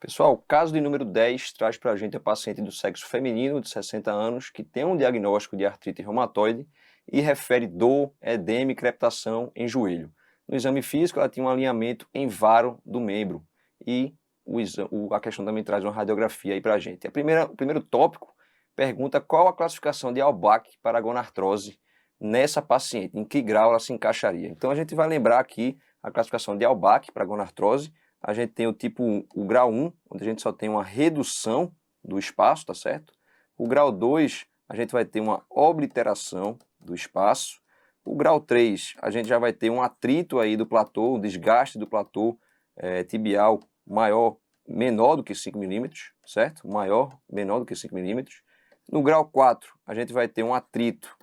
Pessoal, o caso de número 10 traz para a gente a paciente do sexo feminino de 60 anos que tem um diagnóstico de artrite reumatoide e refere dor, edema e crepitação em joelho. No exame físico, ela tinha um alinhamento em varo do membro e a questão também traz uma radiografia aí para a gente. O primeiro tópico pergunta qual a classificação de Albach para a gonartrose nessa paciente, em que grau ela se encaixaria. Então a gente vai lembrar aqui a classificação de Albach para a gonartrose. A gente tem o tipo 1, o grau 1, onde a gente só tem uma redução do espaço, tá certo? O grau 2, a gente vai ter uma obliteração do espaço. O grau 3, a gente já vai ter um atrito aí do platô, um desgaste do platô tibial menor do que 5 milímetros, certo? Menor do que 5 milímetros. No grau 4, a gente vai ter um atrito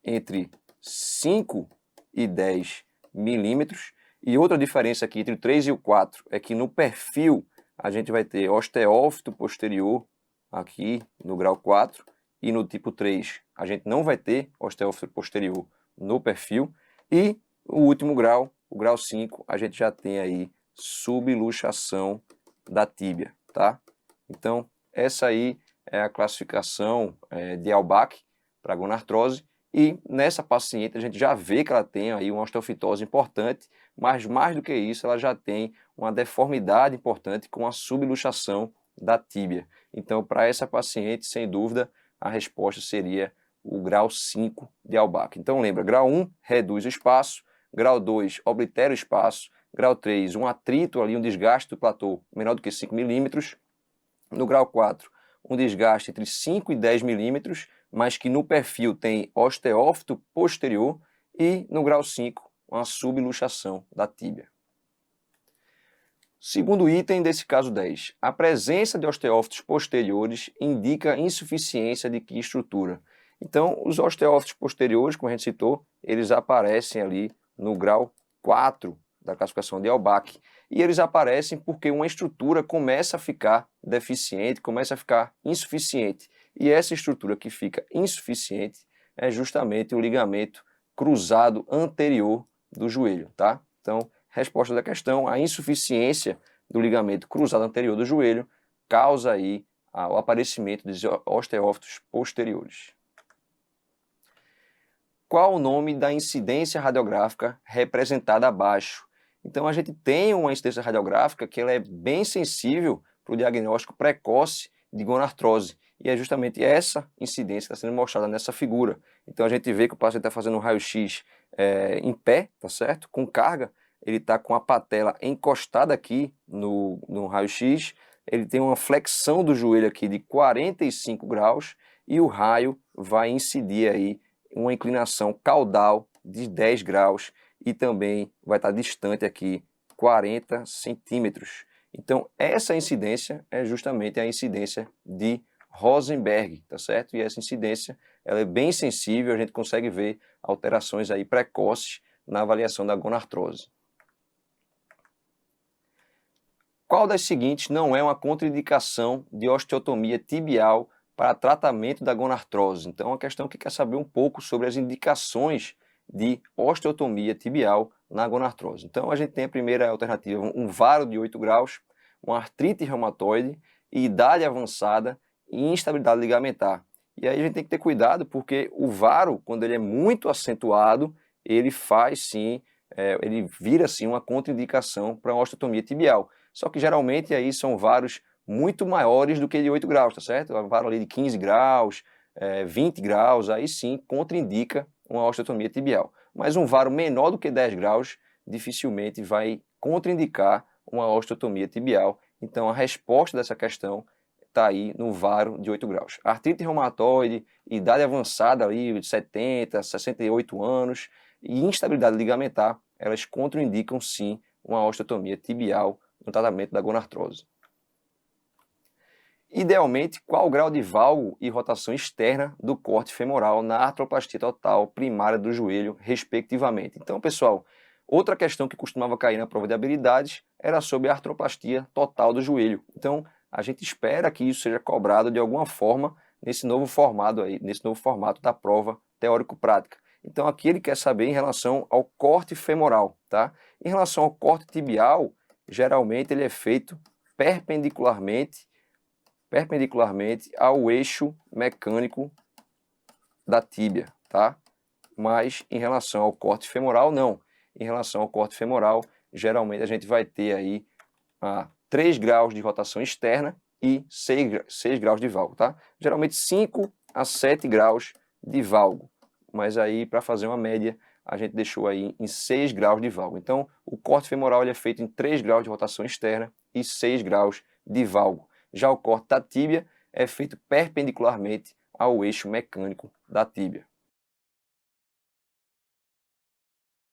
entre 5 e 10 milímetros. E outra diferença aqui entre o 3 e o 4 é que no perfil a gente vai ter osteófito posterior aqui no grau 4 e no tipo 3 a gente não vai ter osteófito posterior no perfil. E o último grau, o grau 5, a gente já tem aí subluxação da tíbia, tá? Então essa aí é a classificação de Albach para gonartrose. E nessa paciente a gente já vê que ela tem aí uma osteofitose importante, mas mais do que isso ela já tem uma deformidade importante com a subluxação da tíbia. Então para essa paciente, sem dúvida, a resposta seria o grau 5 de Albach. Então lembra, grau 1 reduz o espaço, grau 2 oblitera o espaço, grau 3 um atrito ali, um desgaste do platô menor do que 5 milímetros, no grau 4 um desgaste entre 5 e 10 milímetros, mas que no perfil tem osteófito posterior, e no grau 5, uma subluxação da tíbia. Segundo item desse caso 10, a presença de osteófitos posteriores indica insuficiência de que estrutura? Então, os osteófitos posteriores, como a gente citou, eles aparecem ali no grau 4 da classificação de Albach, e eles aparecem porque uma estrutura começa a ficar deficiente, começa a ficar insuficiente. E essa estrutura que fica insuficiente é justamente o ligamento cruzado anterior do joelho, tá? Então, resposta da questão, a insuficiência do ligamento cruzado anterior do joelho causa aí o aparecimento de osteófitos posteriores. Qual o nome da incidência radiográfica representada abaixo? Então a gente tem uma incidência radiográfica que ela é bem sensível para o diagnóstico precoce de gonartrose. E é justamente essa incidência que está sendo mostrada nessa figura. Então a gente vê que o paciente está fazendo um raio-x em pé, tá certo? Com carga, ele está com a patela encostada aqui no raio-x, ele tem uma flexão do joelho aqui de 45 graus e o raio vai incidir aí uma inclinação caudal de 10 graus e também vai estar distante aqui 40 centímetros. Então essa incidência é justamente a incidência de Rosenberg, tá certo? E essa incidência ela é bem sensível, a gente consegue ver alterações aí precoces na avaliação da gonartrose. Qual das seguintes não é uma contraindicação de osteotomia tibial para tratamento da gonartrose? Então, é uma questão que quer saber um pouco sobre as indicações de osteotomia tibial na gonartrose. Então, a gente tem a primeira alternativa, um varo de 8 graus, uma artrite reumatoide, idade avançada e instabilidade ligamentar. E aí a gente tem que ter cuidado porque o varo, quando ele é muito acentuado, ele faz sim, ele vira sim uma contraindicação para uma osteotomia tibial. Só que geralmente aí são varos muito maiores do que de 8 graus, tá certo? Um varo ali de 15 graus, 20 graus, aí sim contraindica uma osteotomia tibial. Mas um varo menor do que 10 graus dificilmente vai contraindicar uma osteotomia tibial. Então a resposta dessa questão está aí no varo de 8 graus. Artrite reumatoide, idade avançada ali de 70, 68 anos e instabilidade ligamentar, elas contraindicam sim uma osteotomia tibial no tratamento da gonartrose. Idealmente, qual o grau de valgo e rotação externa do corte femoral na artroplastia total primária do joelho, respectivamente? Então, pessoal, outra questão que costumava cair na prova de habilidades era sobre a artroplastia total do joelho. Então, a gente espera que isso seja cobrado de alguma forma nesse novo formato da prova teórico-prática. Então, aqui ele quer saber em relação ao corte femoral, tá? Em relação ao corte tibial, geralmente ele é feito perpendicularmente ao eixo mecânico da tíbia, tá? Mas em relação ao corte femoral, não. Em relação ao corte femoral, geralmente a gente vai ter aí 3 graus de rotação externa e 6 graus de valgo, tá? Geralmente 5 a 7 graus de valgo, mas aí para fazer uma média a gente deixou aí em 6 graus de valgo. Então o corte femoral ele é feito em 3 graus de rotação externa e 6 graus de valgo. Já o corte da tíbia é feito perpendicularmente ao eixo mecânico da tíbia.